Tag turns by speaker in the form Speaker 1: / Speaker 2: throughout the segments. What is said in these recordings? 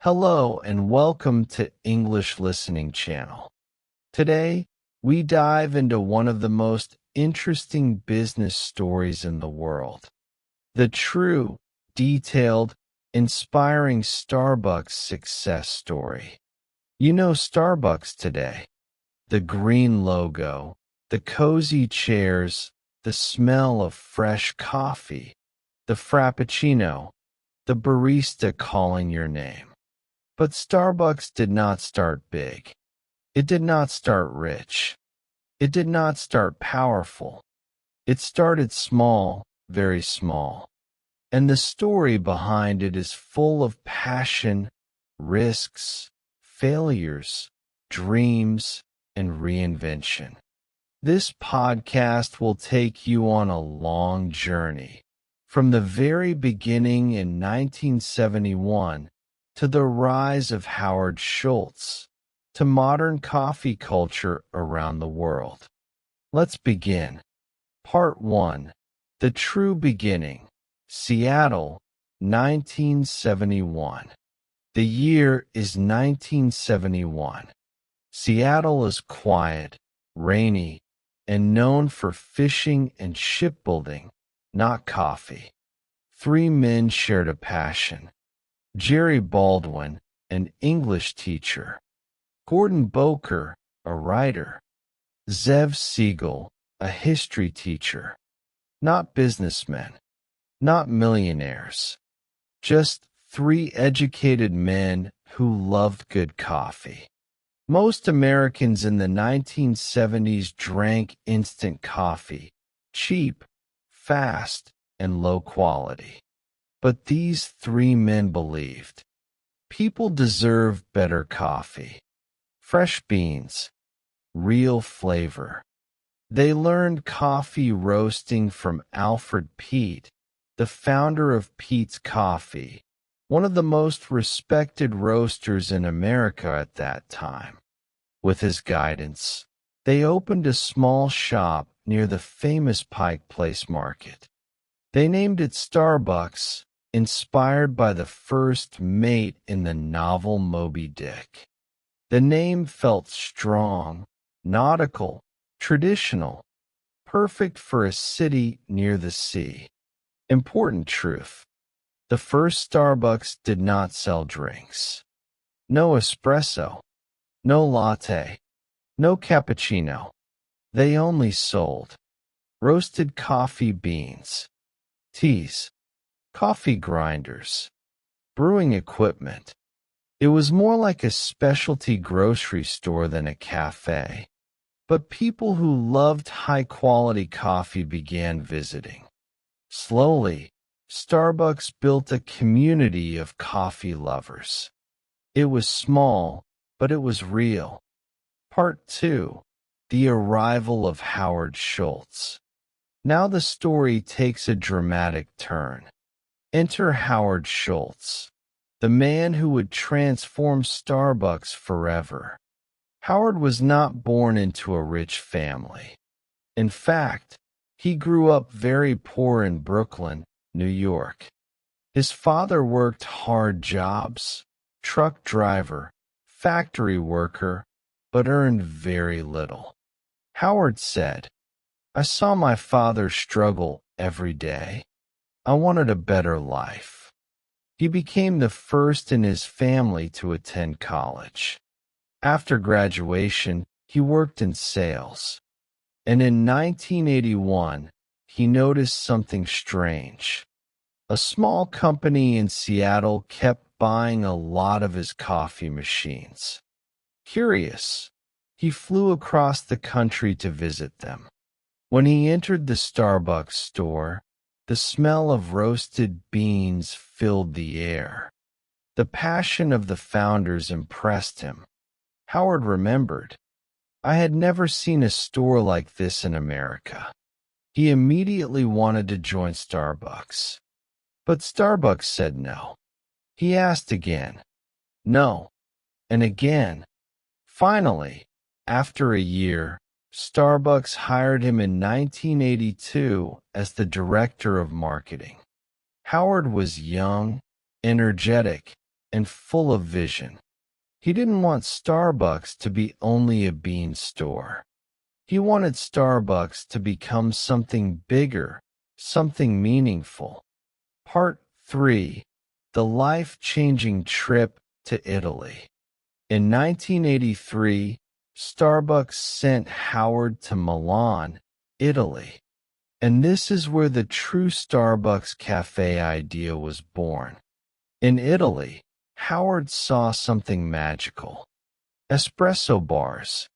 Speaker 1: Hello and welcome to English Listening Channel. Today, we dive into one of the most interesting business stories in the world. The true, detailed, inspiring Starbucks success story. You know Starbucks today. The green logo, the cozy chairs, the smell of fresh coffee, the frappuccino, the barista calling your name. But Starbucks did not start big. It did not start rich. It did not start powerful. It started small, very small. And the story behind it is full of passion, risks, failures, dreams, and reinvention. This podcast will take you on a long journey from the very beginning in 1971 to the rise of Howard Schultz, to modern coffee culture around the world. Let's begin. Part 1. The True Beginning. Seattle, 1971. The year is 1971. Seattle is quiet, rainy, and known for fishing and shipbuilding, not coffee. Three men shared a passion. Jerry Baldwin, an English teacher. Gordon Boker, a writer. Zev Siegel, a history teacher. Not businessmen, not millionaires. Just three educated men who loved good coffee. Most Americans in the 1970s drank instant coffee, cheap, fast, and low quality. But these three men believed people deserve better coffee, fresh beans, real flavor. They learned coffee roasting from Alfred Peet, the founder of Peet's Coffee, one of the most respected roasters in America at that time. With his guidance, they opened a small shop near the famous Pike Place Market. They named it Starbucks, inspired by the first mate in the novel Moby Dick. The name felt strong, nautical, traditional, perfect for a city near the sea. Important truth. The first Starbucks did not sell drinks. No espresso, no latte, no cappuccino. They only sold roasted coffee beans, teas, coffee grinders, brewing equipment. It was more like a specialty grocery store than a cafe. But people who loved high-quality coffee began visiting. Slowly, Starbucks built a community of coffee lovers. It was small, but it was real. Part 2. The Arrival of Howard Schultz. Now the story takes a dramatic turn. Enter Howard Schultz, the man who would transform Starbucks forever. Howard was not born into a rich family. In fact, he grew up very poor in Brooklyn, New York. His father worked hard jobs, truck driver, factory worker, but earned very little. Howard said, "I saw my father struggle every day. I wanted a better life." He became the first in his family to attend college. After graduation, he worked in sales. And in 1981, he noticed something strange. A small company in Seattle kept buying a lot of his coffee machines. Curious, he flew across the country to visit them. When he entered the Starbucks store, the smell of roasted beans filled the air. The passion of the founders impressed him. Howard remembered, "I had never seen a store like this in America." He immediately wanted to join Starbucks. But Starbucks said no. He asked again, no, and again. Finally, after a year, Starbucks hired him in 1982 as the director of marketing. Howard was young, energetic, and full of vision. He didn't want Starbucks to be only a bean store. He wanted Starbucks to become something bigger, something meaningful. Part 3. The life-changing trip to Italy. In 1983, Starbucks sent Howard to Milan, Italy. And this is where the true Starbucks cafe idea was born. In Italy, Howard saw something magical. Espresso bars,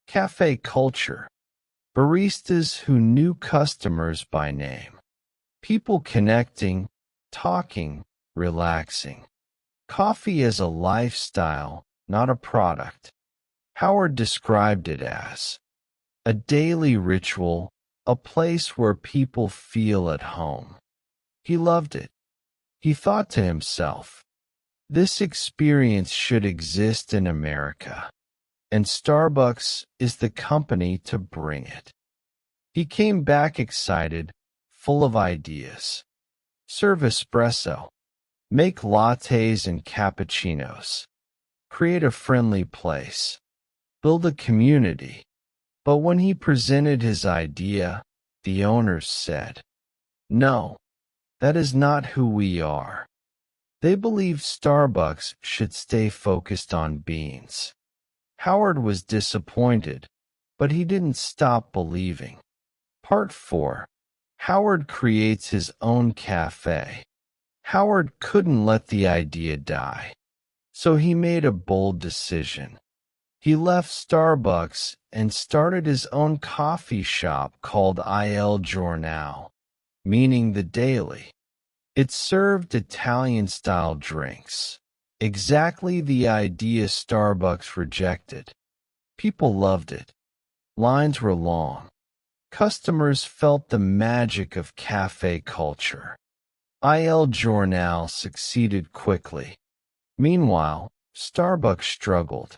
Speaker 1: cafe culture, baristas who knew customers by name, people connecting, talking, relaxing. Coffee as a lifestyle, not a product. Howard described it as a daily ritual, a place where people feel at home. He loved it. He thought to himself, this experience should exist in America, and Starbucks is the company to bring it. He came back excited, full of ideas. Serve espresso. Make lattes and cappuccinos. Create a friendly place. Build a community. But when he presented his idea, the owners said, "No, that is not who we are." They believed Starbucks should stay focused on beans. Howard was disappointed, but he didn't stop believing. Part 4. Howard creates his own cafe. Howard couldn't let the idea die, so he made a bold decision. He left Starbucks and started his own coffee shop called Il Giornale, meaning the daily. It served Italian-style drinks, exactly the idea Starbucks rejected. People loved it. Lines were long. Customers felt the magic of cafe culture. Il Giornale succeeded quickly. Meanwhile, Starbucks struggled.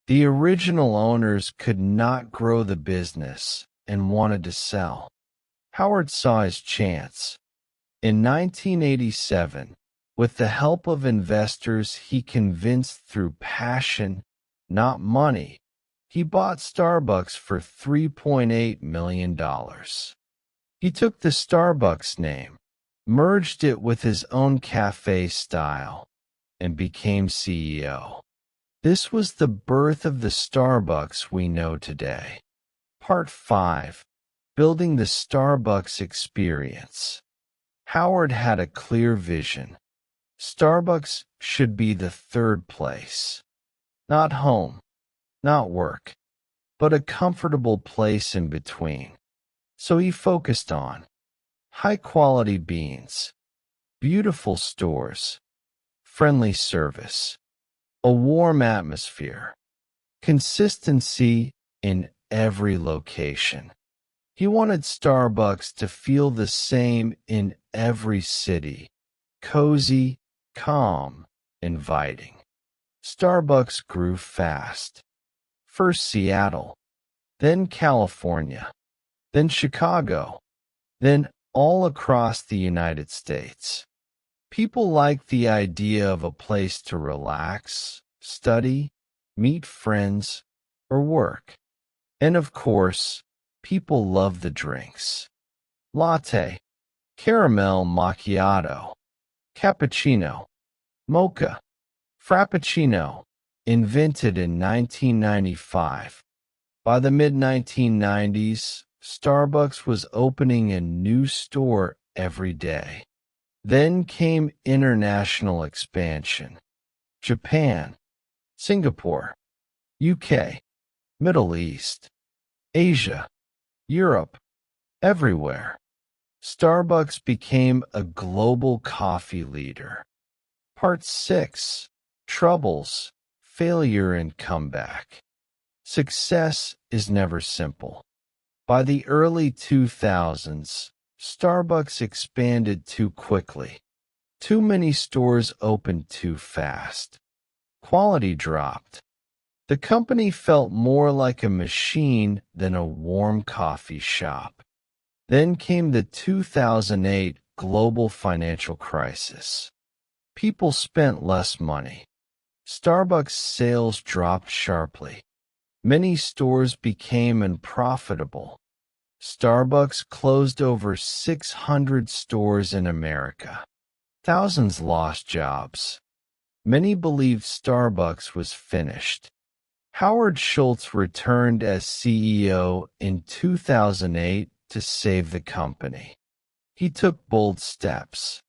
Speaker 1: The original owners could not grow the business and wanted to sell. Howard saw his chance. In 1987, with the help of investors he convinced through passion, not money, he bought Starbucks for $3.8 million. He took the Starbucks name, merged it with his own cafe style, and became CEO. This was the birth of the Starbucks we know today. Part 5. Building the Starbucks Experience. Howard had a clear vision. Starbucks should be the third place. Not home, not work, but a comfortable place in between. So he focused on high-quality beans, beautiful stores, friendly service, a warm atmosphere, consistency in every location. He wanted Starbucks to feel the same in every city, cozy, calm, inviting. Starbucks grew fast. First Seattle, then California, then Chicago, then all across the United States. People liked the idea of a place to relax, study, meet friends, or work. And of course, people loved the drinks. Latte, caramel macchiato, cappuccino, mocha, frappuccino, invented in 1995. By the mid-1990s, Starbucks was opening a new store every day. Then came international expansion. Japan, Singapore, UK, Middle East, Asia, Europe, everywhere. Starbucks became a global coffee leader. Part 6. Troubles, Failure and Comeback. Success is never simple. By the early 2000s, Starbucks expanded too quickly. Too many stores opened too fast. Quality dropped. The company felt more like a machine than a warm coffee shop. Then came the 2008 global financial crisis. People spent less money. Starbucks sales dropped sharply. Many stores became unprofitable. Starbucks closed over 600 stores in America. Thousands lost jobs. Many believed Starbucks was finished. Howard Schultz returned as CEO in 2008 to save the company. He took bold steps.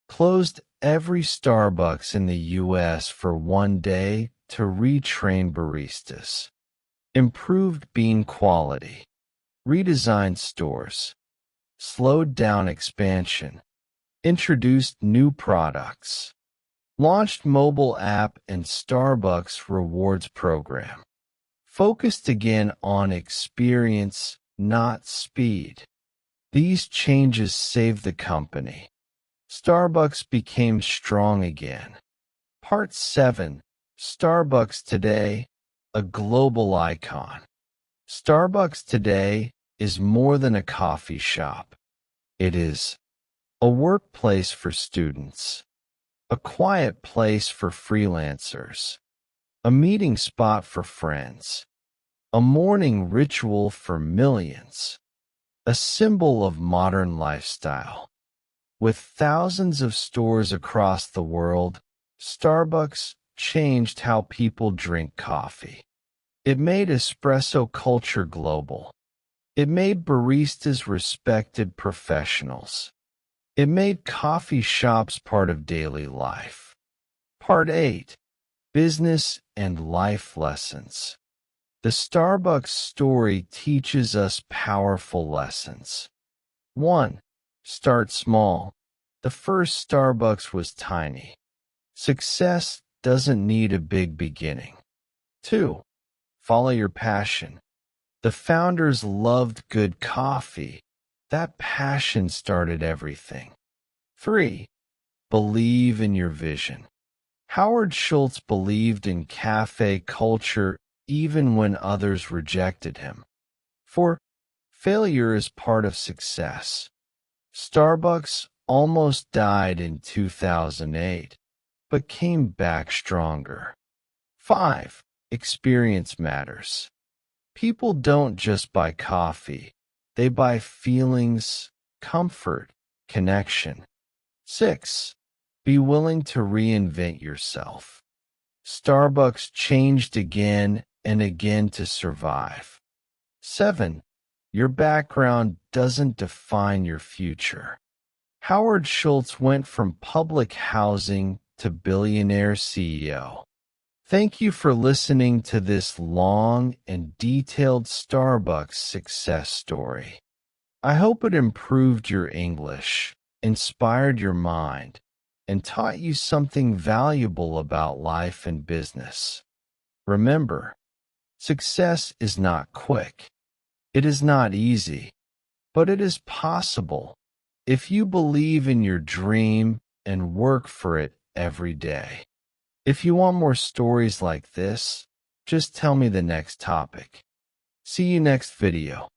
Speaker 1: Closed every Starbucks in the U.S. for one day to retrain baristas. Improved bean quality. Redesigned stores. Slowed down expansion. Introduced new products. Launched mobile app and Starbucks rewards program. Focused again on experience, not speed. These changes saved the company. Starbucks became strong again. Part 7. Starbucks Today, a global icon. Starbucks today is more than a coffee shop. It is a workplace for students, a quiet place for freelancers, a meeting spot for friends, a morning ritual for millions, a symbol of modern lifestyle. With thousands of stores across the world, Starbucks changed how people drink coffee. It made espresso culture global. It made baristas respected professionals. It made coffee shops part of daily life. Part 8. Business and Life Lessons. The Starbucks story teaches us powerful lessons. 1. Start small. The first Starbucks was tiny. Success doesn't need a big beginning. 2. Follow your passion. The founders loved good coffee. That passion started everything. 3. Believe in your vision. Howard Schultz believed in cafe culture even when others rejected him. 4. Failure is part of success. Starbucks almost died in 2008, but came back stronger. 5. Experience matters. People don't just buy coffee. They buy feelings, comfort, connection. 6. Be willing to reinvent yourself. Starbucks changed again and again to survive. 7. Your background doesn't define your future. Howard Schultz went from public housing to billionaire CEO. Thank you for listening to this long and detailed Starbucks success story. I hope it improved your English, inspired your mind, and taught you something valuable about life and business. Remember, success is not quick. It is not easy, but it is possible if you believe in your dream and work for it every day. If you want more stories like this, just tell me the next topic. See you next video.